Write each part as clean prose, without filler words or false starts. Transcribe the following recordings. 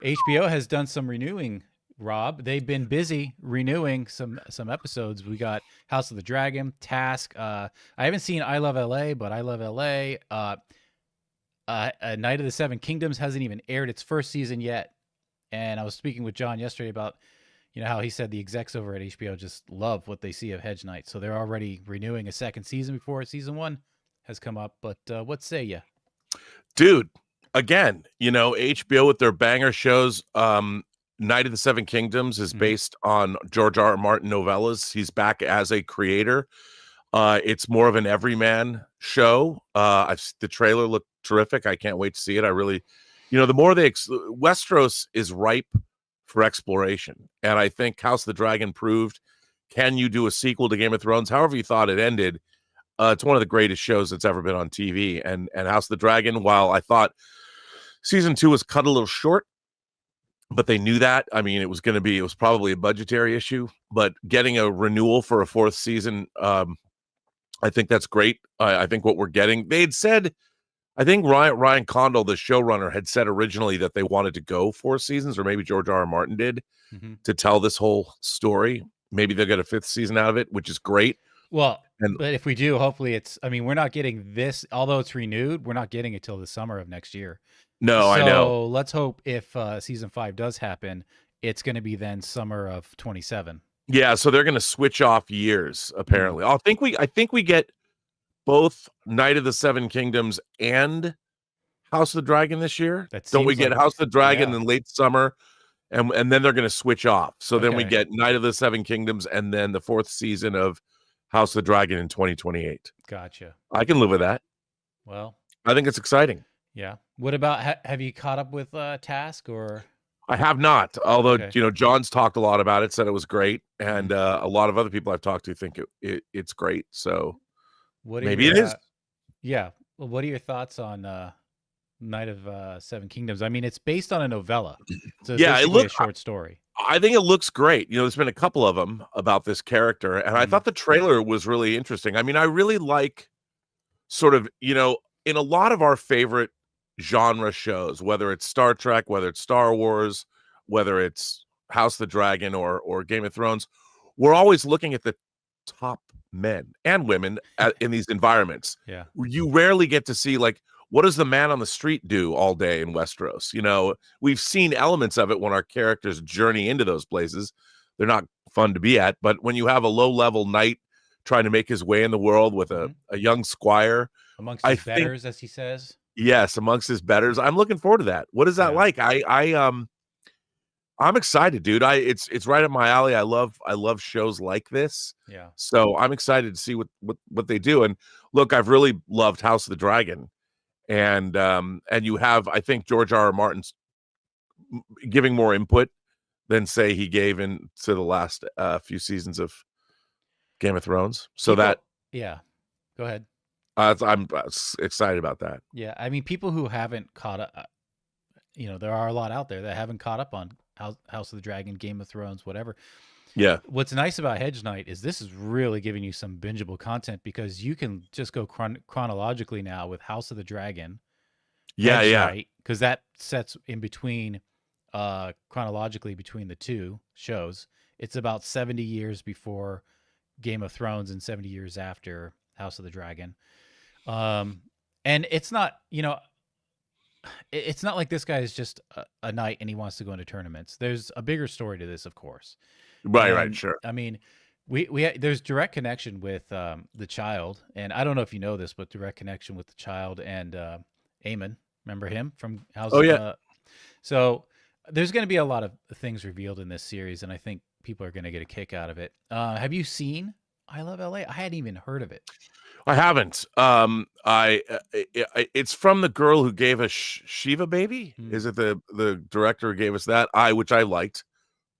HBO has done some renewing, Rob. They've been busy renewing some episodes. We got House of the Dragon, Task. I haven't seen I Love LA, but I Love LA. Night of the Seven Kingdoms hasn't even aired its first season yet. And I was speaking with John yesterday about how he said the execs over at HBO just love what they see of Hedge Knight, so they're already renewing a second season before season one has come up. But what say you? Dude, again, HBO with their banger shows. Night of the Seven Kingdoms is based on George R. R. Martin novellas. He's back as a creator. It's more of an everyman show. The trailer looked terrific. I can't wait to see it. I really, the more Westeros is ripe for exploration, and I think House of the Dragon proved. Can you do a sequel to Game of Thrones? However you thought it ended, it's one of the greatest shows that's ever been on TV. And House of the Dragon, while I thought season 2 was cut a little short, but they knew that. I mean, it was probably a budgetary issue, but getting a renewal for a fourth season, I think that's great. I think what we're getting, they had said, I think Ryan Condal, the showrunner, had said originally that they wanted to go 4 seasons, or maybe George R. R. Martin did, to tell this whole story. Maybe they'll get a 5th season out of it, which is great. Well, but if we do, hopefully we're not getting this, although it's renewed, we're not getting it till the summer of next year. No, so I know. So let's hope if season 5 does happen, it's going to be then summer of 27. Yeah, so they're going to switch off years, apparently. I think we get both Night of the Seven Kingdoms and House of the Dragon this year. Don't we get House of the Dragon in late summer, and then they're going to switch off. So then we get Night of the Seven Kingdoms and then the 4th season of House of the Dragon in 2028. Gotcha. I can live with that. Well, I think it's exciting. Yeah. What about, have you caught up with Task or? I have not, although, John's talked a lot about it, said it was great. And a lot of other people I've talked to think it's great. So maybe it is. Yeah. Well, what are your thoughts on Night of Seven Kingdoms? I mean, it's based on a novella. So it's a short story. I think it looks great. There's been a couple of them about this character, and I thought the trailer was really interesting. I mean, I really like sort of, in a lot of our favorite genre shows, whether it's Star Trek, whether it's Star Wars, whether it's House of the Dragon or Game of Thrones, we're always looking at the top men and women in these environments. Yeah. You rarely get to see, like, what does the man on the street do all day in Westeros? We've seen elements of it when our characters journey into those places. They're not fun to be at, but when you have a low-level knight trying to make his way in the world with a young squire. Amongst his betters, as he says. Yes, amongst his betters. I'm looking forward to that. What is that like? I'm excited, dude. It's right up my alley. I love shows like this. Yeah. So I'm excited to see what they do. And look, I've really loved House of the Dragon. And you have, I think, George R. R. Martin's giving more input than, say, he gave into the last few seasons of Game of Thrones. So go ahead. I'm excited about that. Yeah, I mean, people who haven't caught up, there are a lot out there that haven't caught up on House of the Dragon, Game of Thrones, whatever. Yeah. What's nice about Hedge Knight is this is really giving you some bingeable content, because you can just go chronologically now with House of the Dragon. Yeah. Because that sets in between, chronologically between the two shows. It's about 70 years before Game of Thrones and 70 years after House of the Dragon. And it's not, it's not like this guy is just a knight and he wants to go into tournaments. There's a bigger story to this, of course. Right, sure. I mean, there's direct connection with the child, and I don't know if you know this, but direct connection with the child and Aemon. Remember him from House? Oh yeah. So there's going to be a lot of things revealed in this series, and I think people are going to get a kick out of it. Have you seen I Love LA? I hadn't even heard of it. I haven't. It's from the girl who gave us Shiva Baby. Is it the director who gave us that? Which I liked.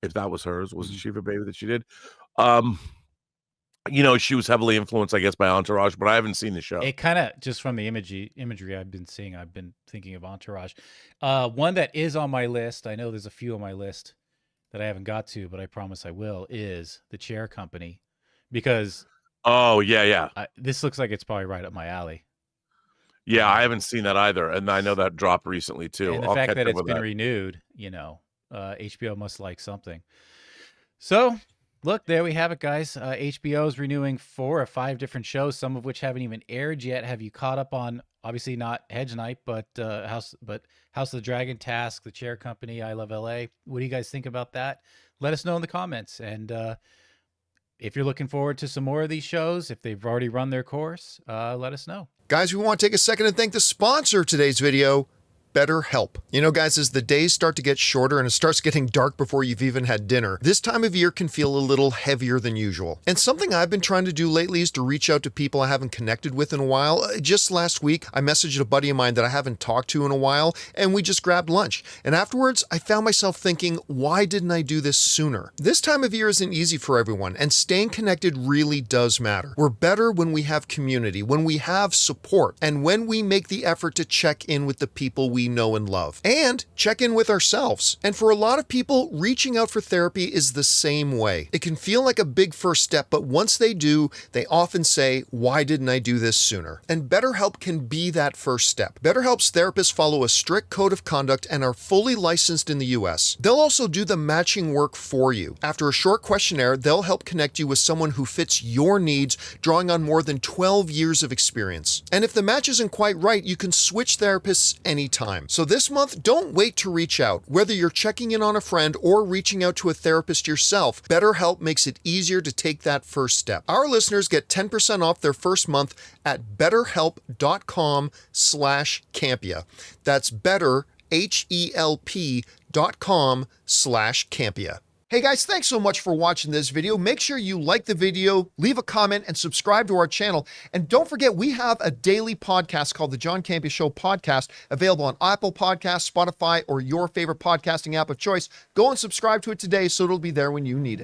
If that was hers, was it Shiva Baby that she did? She was heavily influenced, I guess, by Entourage, but I haven't seen the show. It kind of, just from the imagery I've been seeing, I've been thinking of Entourage. One that is on my list, I know there's a few on my list that I haven't got to, but I promise I will, is The Chair Company. Because oh yeah, this looks like it's probably right up my alley. Yeah, I haven't seen that either, and I know that dropped recently too. And the I'll fact catch that up it's with been that. renewed, HBO must like something. So, look, there we have it, guys. HBO is renewing 4 or 5 different shows, some of which haven't even aired yet. Have you caught up on, obviously not Hedge Night, but House of the Dragon, Task, The Chair Company, I Love LA? What do you guys think about that? Let us know in the comments. And if you're looking forward to some more of these shows, if they've already run their course, let us know. Guys, we want to take a second and thank the sponsor of today's video, BetterHelp. You know, guys, as the days start to get shorter and it starts getting dark before you've even had dinner, this time of year can feel a little heavier than usual. And something I've been trying to do lately is to reach out to people I haven't connected with in a while. Just last week, I messaged a buddy of mine that I haven't talked to in a while, and we just grabbed lunch. And afterwards, I found myself thinking, why didn't I do this sooner? This time of year isn't easy for everyone, and staying connected really does matter. We're better when we have community, when we have support, and when we make the effort to check in with the people we know and love, and check in with ourselves. And for a lot of people, reaching out for therapy is the same way. It can feel like a big first step, but once they do, they often say, why didn't I do this sooner? And BetterHelp can be that first step. BetterHelp's therapists follow a strict code of conduct and are fully licensed in the US. They'll also do the matching work for you. After a short questionnaire, they'll help connect you with someone who fits your needs, drawing on more than 12 years of experience. And if the match isn't quite right, you can switch therapists anytime. So this month, don't wait to reach out. Whether you're checking in on a friend or reaching out to a therapist yourself, BetterHelp makes it easier to take that first step. Our listeners get 10% off their first month at betterhelp.com/Campea. That's betterhelp.com/Campea. Hey guys, thanks so much for watching this video. Make sure you like the video, leave a comment, and subscribe to our channel. And don't forget, we have a daily podcast called the John Campea Show podcast, available on Apple Podcasts, Spotify, or your favorite podcasting app of choice. Go and subscribe to it today so it'll be there when you need it.